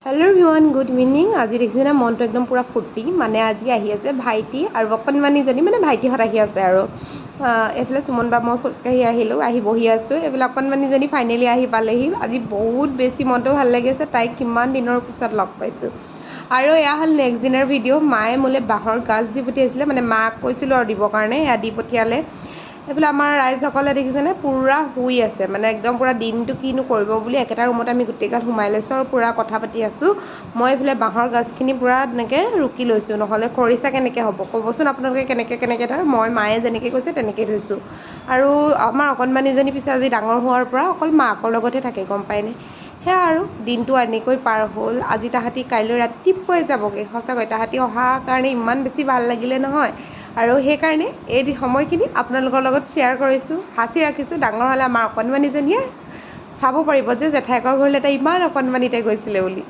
Hello' everyone, good evening. আজি দেখিছেনে মনটো একদম পূৰা ফূৰ্তি। মানে আজি আহি আছে ভাইটি আৰু অকণমানিজনী, মানে ভাইটিহঁত আহি আছে আৰু এইফালে সুমন বা মই খোজকাঢ়ি আহিলোঁ, আহি বহি আছোঁ। এইফালে অকণমানিজনী ফাইনেলি আহি পালেহি। আজি বহুত বেছি মনটো ভাল লাগি আছে, তাইক কিমান দিনৰ পিছত লগ পাইছোঁ। আৰু এয়া হ'ল নেক্সট দিনৰ ভিডিঅ'। মায়ে মোলৈ বাঁহৰ গাজ দি পঠিয়াইছিলে, মানে মাক কৈছিলোঁ আৰু দিবৰ কাৰণে, এয়া দি পঠিয়ালে। এইফালে আমাৰ ৰাইজসকলে দেখিছেনে পূৰা শুই আছে, মানে একদম পূৰা দিনটো কিনো কৰিব বুলি একেটা ৰুমতে আমি গোটেইগাল সোমাই লৈছোঁ আৰু পূৰা কথা পাতি আছোঁ। মই এইফালে বাঁহৰ গাজখিনি পূৰা তেনেকৈ ৰুকি লৈছোঁ, নহ'লে খৰিচা কেনেকৈ হ'ব ক'বচোন আপোনালোকে, কেনেকৈ ধৰে। মই মায়ে যেনেকৈ কৈছে তেনেকৈ থৈছোঁ। আৰু আমাৰ অকণমানিজনী পিছে আজি ডাঙৰ হোৱাৰ পৰা অকল মাকৰ লগতহে থাকে, গম পায়নে। সেয়া আৰু দিনটো এনেকৈ পাৰ হ'ল। আজি তাহাঁতি কাইলৈ ৰাতিপুৱাই যাবগৈ। সঁচাকৈ তাহাঁতি অহাৰ কাৰণে ইমান বেছি ভাল লাগিলে নহয়। আৰু সেইকাৰণে এই সময়খিনি আপোনালোকৰ লগত শ্বেয়াৰ কৰিছোঁ। সাঁচি ৰাখিছোঁ, ডাঙৰ হ'লে আমাৰ অকণমানিজনীয়ে চাব পাৰিব যে জেঠাইকৰ ঘৰলৈ তাই ইমান অকণমানিতে গৈছিলে বুলি।